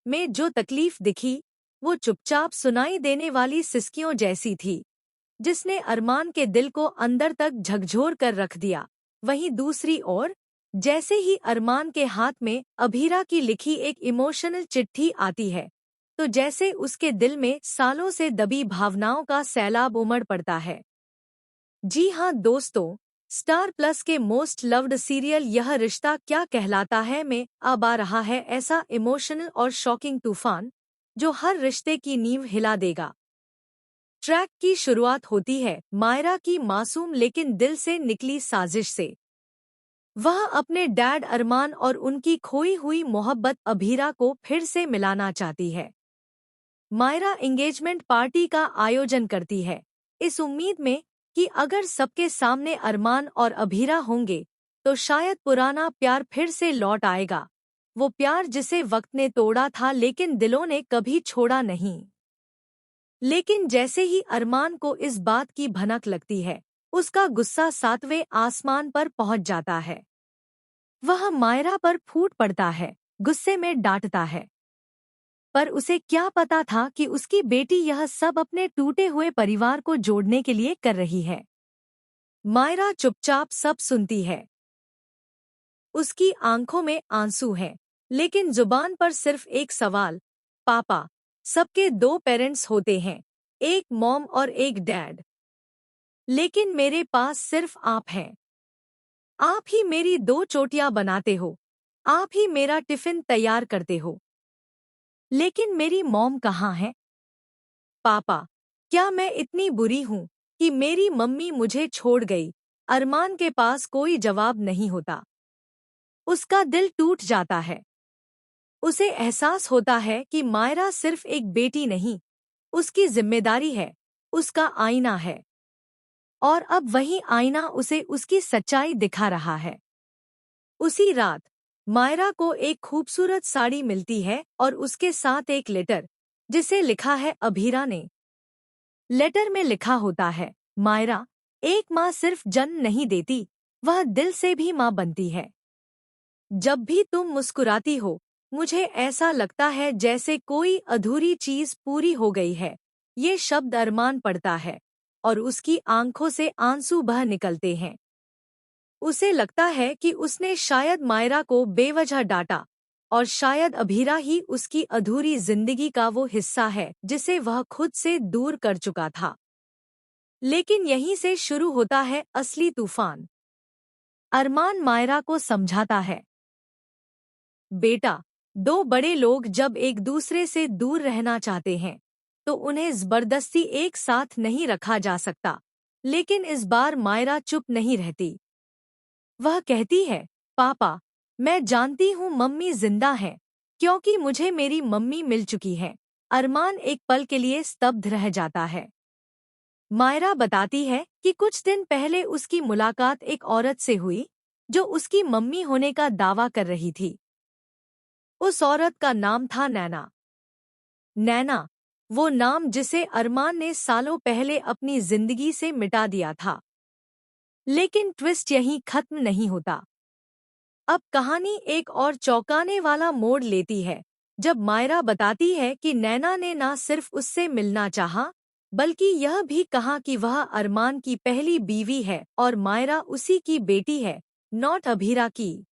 में जो तकलीफ दिखी वो चुपचाप सुनाई देने वाली सिसकियों जैसी थी, जिसने अरमान के दिल को अंदर तक झकझोर कर रख दिया। वहीं दूसरी ओर, जैसे ही अरमान के हाथ में अभीरा की लिखी एक इमोशनल चिट्ठी आती है, तो जैसे उसके दिल में सालों से दबी भावनाओं का सैलाब उमड़ पड़ता है। जी हाँ दोस्तों, स्टार प्लस के मोस्ट लव्ड सीरियल यह रिश्ता क्या कहलाता है में अब आ रहा है ऐसा इमोशनल और शॉकिंग तूफान, जो हर रिश्ते की नींव हिला देगा। ट्रैक की शुरुआत होती है मायरा की मासूम लेकिन दिल से निकली साजिश से। वह अपने डैड अरमान और उनकी खोई हुई मोहब्बत अभीरा को फिर से मिलाना चाहती है। मायरा एंगेजमेंट पार्टी का आयोजन करती है, इस उम्मीद में कि अगर सबके सामने अरमान और अभीरा होंगे तो शायद पुराना प्यार फिर से लौट आएगा, वो प्यार जिसे वक्त ने तोड़ा था लेकिन दिलों ने कभी छोड़ा नहीं। लेकिन जैसे ही अरमान को इस बात की भनक लगती है, उसका गुस्सा 7वें आसमान पर पहुंच जाता है। वह मायरा पर फूट पड़ता है, गुस्से में डांटता है। पर उसे क्या पता था कि उसकी बेटी यह सब अपने टूटे हुए परिवार को जोड़ने के लिए कर रही है। मायरा चुपचाप सब सुनती है। उसकी आंखों में आंसू हैं, लेकिन जुबान पर सिर्फ एक सवाल, पापा। सबके 2 पेरेंट्स होते हैं, एक मॉम और एक डैड। लेकिन मेरे पास सिर्फ आप हैं। आप ही मेरी 2 चोटियां बनाते हो, आप ही मेरा टिफिन तैयार करते हो। लेकिन मेरी मॉम कहाँ है? पापा, क्या मैं इतनी बुरी हूँ कि मेरी मम्मी मुझे छोड़ गई? अरमान के पास कोई जवाब नहीं होता। उसका दिल टूट जाता है। उसे एहसास होता है कि मायरा सिर्फ एक बेटी नहीं, उसकी जिम्मेदारी है, उसका आईना है। और अब वही आईना उसे उसकी सच्चाई दिखा रहा है। उसी रात मायरा को एक खूबसूरत साड़ी मिलती है और उसके साथ एक लेटर, जिसे लिखा है अभीरा ने। लेटर में लिखा होता है, मायरा, एक माँ सिर्फ जन्म नहीं देती, वह दिल से भी माँ बनती है। जब भी तुम मुस्कुराती हो, मुझे ऐसा लगता है जैसे कोई अधूरी चीज पूरी हो गई है। ये शब्द अरमान पढ़ता है और उसकी आंखों से आंसू बह निकलते हैं। उसे लगता है कि उसने शायद मायरा को बेवजह डांटा, और शायद अभीरा ही उसकी अधूरी जिंदगी का वो हिस्सा है जिसे वह खुद से दूर कर चुका था। लेकिन यहीं से शुरू होता है असली तूफान। अरमान मायरा को समझाता है, बेटा, 2 बड़े लोग जब एक दूसरे से दूर रहना चाहते हैं तो उन्हें जबरदस्ती एक साथ नहीं रखा जा सकता। लेकिन इस बार मायरा चुप नहीं रहती। वह कहती है, पापा, मैं जानती हूँ मम्मी जिंदा है, क्योंकि मुझे मेरी मम्मी मिल चुकी है। अरमान एक पल के लिए स्तब्ध रह जाता है। मायरा बताती है कि कुछ दिन पहले उसकी मुलाकात एक औरत से हुई जो उसकी मम्मी होने का दावा कर रही थी। उस औरत का नाम था नैना। नैना, वो नाम जिसे अरमान ने सालों पहले अपनी जिंदगी से मिटा दिया था। लेकिन ट्विस्ट यहीं खत्म नहीं होता। अब कहानी एक और चौंकाने वाला मोड़ लेती है, जब मायरा बताती है कि नैना ने ना सिर्फ उससे मिलना चाहा, बल्कि यह भी कहा कि वह अरमान की पहली बीवी है और मायरा उसी की बेटी है, नॉट अभीरा की।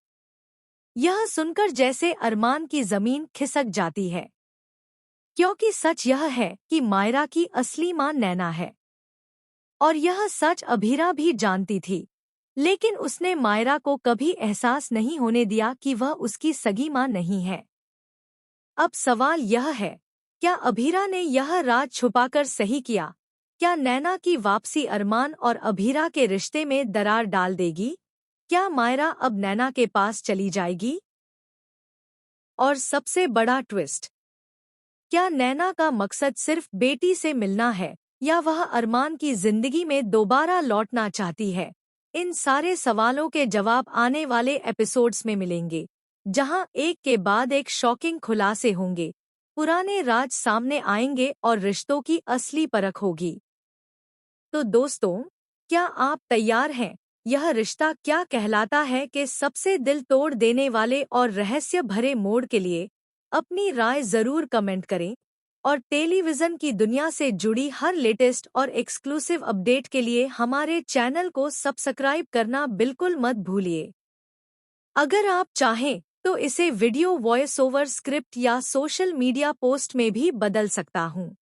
यह सुनकर जैसे अरमान की जमीन खिसक जाती है, क्योंकि सच यह है कि मायरा की असली मां नैना है। और यह सच अभीरा भी जानती थी, लेकिन उसने मायरा को कभी एहसास नहीं होने दिया कि वह उसकी सगी मां नहीं है। अब सवाल यह है, क्या अभीरा ने यह राज छुपाकर सही किया? क्या नैना की वापसी अरमान और अभीरा के रिश्ते में दरार डाल देगी? क्या मायरा अब नैना के पास चली जाएगी? और सबसे बड़ा ट्विस्ट, क्या नैना का मकसद सिर्फ बेटी से मिलना है या वह अरमान की जिंदगी में दोबारा लौटना चाहती है? इन सारे सवालों के जवाब आने वाले एपिसोड्स में मिलेंगे, जहां एक के बाद एक शॉकिंग खुलासे होंगे, पुराने राज सामने आएंगे और रिश्तों की असली परख होगी। तो दोस्तों, क्या आप तैयार हैं? यह रिश्ता क्या कहलाता है कि सबसे दिल तोड़ देने वाले और रहस्य भरे मोड़ के लिए? अपनी राय जरूर कमेंट करें और टेलीविज़न की दुनिया से जुड़ी हर लेटेस्ट और एक्सक्लूसिव अपडेट के लिए हमारे चैनल को सब्सक्राइब करना बिल्कुल मत भूलिए। अगर आप चाहें तो इसे वीडियो वॉइस ओवर स्क्रिप्ट या सोशल मीडिया पोस्ट में भी बदल सकता हूँ।